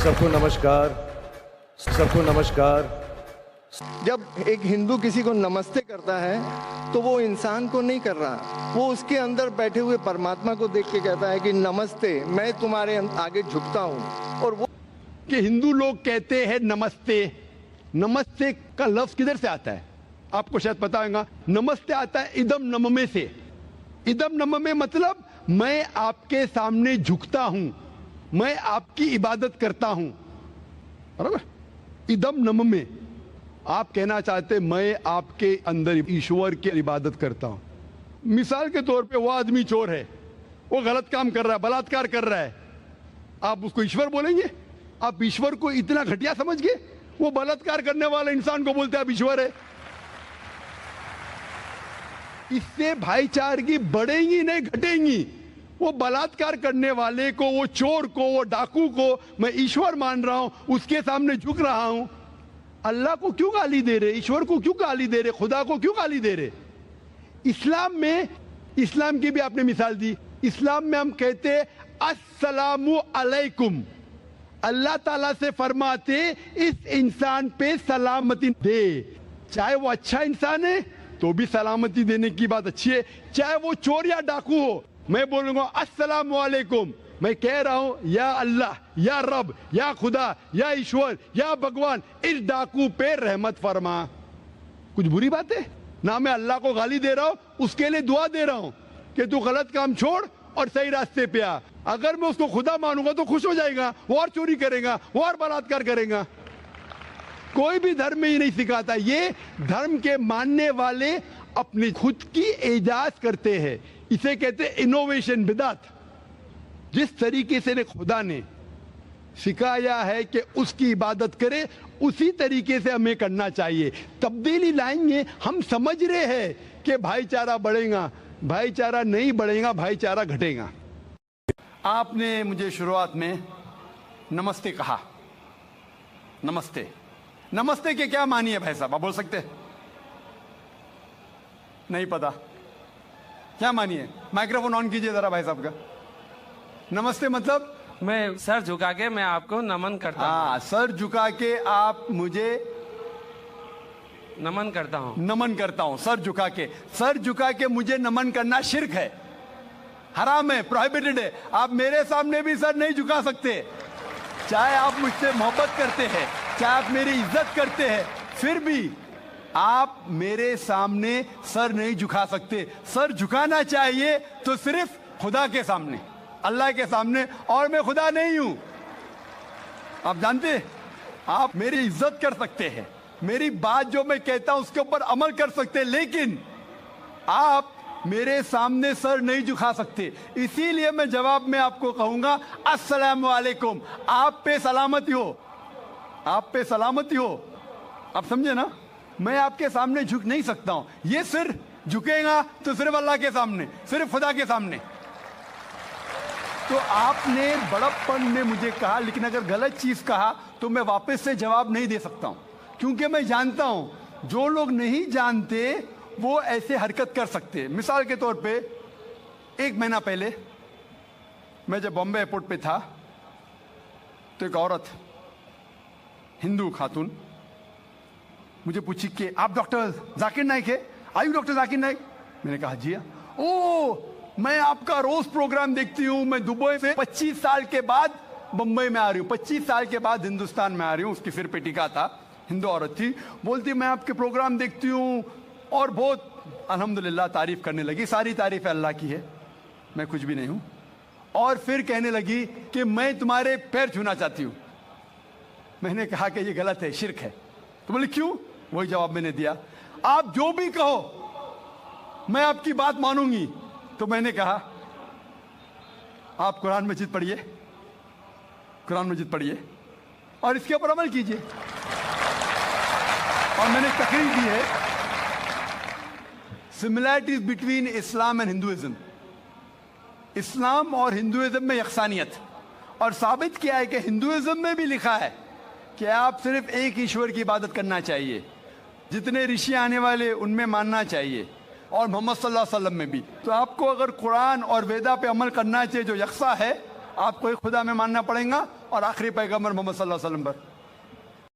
सबको नमस्कार, सबको नमस्कार। जब एक हिंदू किसी को नमस्ते करता है तो वो इंसान को नहीं कर रहा, वो उसके अंदर बैठे हुए परमात्मा को देख के कहता है कि नमस्ते, मैं तुम्हारे आगे झुकता हूँ। और वो कि हिंदू लोग कहते हैं नमस्ते। नमस्ते का लफ्ज किधर से आता है आपको शायद पता होगा। नमस्ते आता है इदम नममे से। इदम नममे मतलब मैं आपके सामने झुकता हूं, मैं आपकी इबादत करता हूं, बराबर। इदम नममे आप कहना चाहते मैं आपके अंदर ईश्वर की इबादत करता हूं। मिसाल के तौर पे वो आदमी चोर है, वो गलत काम कर रहा है, बलात्कार कर रहा है, आप उसको ईश्वर बोलेंगे? आप ईश्वर को इतना घटिया समझ गए? वो बलात्कार करने वाले इंसान को बोलते आप ईश्वर है। इससे भाईचारगी बढ़ेगी नहीं घटेगी। वो बलात्कार करने वाले को, वो चोर को, वो डाकू को मैं ईश्वर मान रहा हूं, उसके सामने झुक रहा हूं। अल्लाह को क्यों गाली दे रहे? ईश्वर को क्यों गाली दे रहे? खुदा को क्यों गाली दे रहे? इस्लाम में, इस्लाम की भी आपने मिसाल दी, इस्लाम में हम कहते अस्सलामु अलैकुम। अल्लाह ताला से फरमाते इस इंसान पे सलामती दे। चाहे वो अच्छा इंसान है तो भी सलामती देने की बात अच्छी है, चाहे वो चोर या डाकू हो। मैं बोलूंगा अस्सलामु अलैकुम, मैं कह रहा हूं या अल्लाह, या रब, या खुदा, या ईश्वर, या भगवान, इस डाकू पे रहमत फरमा। कुछ बुरी बात है ना? मैं अल्लाह को गाली दे रहा हूं, उसके लिए दुआ दे रहा हूं कि तू गलत काम छोड़ और सही रास्ते पे आ। अगर मैं उसको खुदा मानूंगा तो खुश हो जाएगा, वो और चोरी करेगा, वो और बलात्कार करेगा। कोई भी धर्म में ये नहीं सिखाता। ये धर्म के मानने वाले अपनी खुद की इजाज करते हैं, इसे कहते हैं इनोवेशन, बिदात। जिस तरीके से खुदा ने सिखाया है कि उसकी इबादत करे, उसी तरीके से हमें करना चाहिए। तब्दीली लाएंगे, हम समझ रहे हैं कि भाईचारा बढ़ेगा, भाईचारा नहीं बढ़ेगा, भाईचारा घटेगा। आपने मुझे शुरुआत में नमस्ते कहा। नमस्ते, नमस्ते के क्या मानिए भाई साहब, आप बोल सकते हैं? नहीं पता क्या मानिए? माइक्रोफोन ऑन कीजिए जरा भाई साहब का। नमस्ते मतलब मैं सर झुका के मैं आपको नमन करता हूँ। हाँ, सर झुका के आप मुझे नमन करता हूँ। नमन करता हूं, सर झुका के। सर झुका के मुझे नमन करना शिर्क है, हराम है, प्रोहिबिटेड है। आप मेरे सामने भी सर नहीं झुका सकते, चाहे आप मुझसे मोहब्बत करते हैं, चाहे आप मेरी इज्जत करते हैं, फिर भी आप मेरे सामने सर नहीं झुका सकते। सर झुकाना चाहिए तो सिर्फ खुदा के सामने, अल्लाह के सामने, और मैं खुदा नहीं हूं। आप जानते, आप मेरी इज्जत कर सकते हैं, मेरी बात जो मैं कहता हूं उसके ऊपर अमल कर सकते हैं, लेकिन आप मेरे सामने सर नहीं झुका सकते। इसीलिए मैं जवाब में आपको कहूंगा अस्सलामु अलैकुम। आप पे सलामती हो, आप पे सलामती हो। आप समझे ना? मैं आपके सामने झुक नहीं सकता हूं। ये सिर झुकेगा तो सिर्फ अल्लाह के सामने, सिर्फ खुदा के सामने। तो आपने बड़प्पन में मुझे कहा, लेकिन अगर गलत चीज कहा तो मैं वापस से जवाब नहीं दे सकता हूं, क्योंकि मैं जानता हूं जो लोग नहीं जानते वो ऐसे हरकत कर सकते हैं। मिसाल के तौर पे 1 महीना पहले मैं जब बॉम्बे एयरपोर्ट पे था तो एक औरत, हिंदू खातून, मुझे पूछी कि आप डॉक्टर जाकिर नाइक है? आयु डॉक्टर जाकिर नाइक? मैंने कहा जी हाँ। ओ, मैं आपका रोज प्रोग्राम देखती हूँ, मैं दुबई से 25 साल के बाद बंबई में आ रही हूँ, 25 साल के बाद हिंदुस्तान में आ रही हूँ। उसकी सिर पे टीका था, हिंदू औरत थी, बोलती मैं आपके प्रोग्राम देखती हूँ और बहुत अल्हम्दुलिल्लाह तारीफ करने लगी। सारी तारीफ अल्लाह की है, मैं कुछ भी नहीं हूँ। और फिर कहने लगी कि मैं तुम्हारे पैर छूना चाहती हूँ। मैंने कहा कि ये गलत है, शिर्क है। तो बोले क्यों? वही जवाब मैंने दिया, आप जो भी कहो मैं आपकी बात मानूंगी। तो मैंने कहा आप कुरान मजीद पढ़िए, कुरान मजीद पढ़िए और इसके ऊपर अमल कीजिए। और मैंने तकरीर दी है similarities between Islam and Hinduism, Islam और हिंदुइज्म में यकसानियत। और साबित किया है कि हिंदुइज्म में भी लिखा है कि आप सिर्फ एक ईश्वर की इबादत करना चाहिए, जितने ऋषि आने वाले उनमें मानना चाहिए, और मोहम्मद सल्लल्लाहु अलैहि वसल्लम में भी। तो आपको अगर कुरान और वेदा पे अमल करना चाहिए जो यकसा है, आपको एक खुदा में मानना पड़ेगा और आखिरी पैगंबर मोहम्मद सल्लल्लाहु अलैहि वसल्लम पर।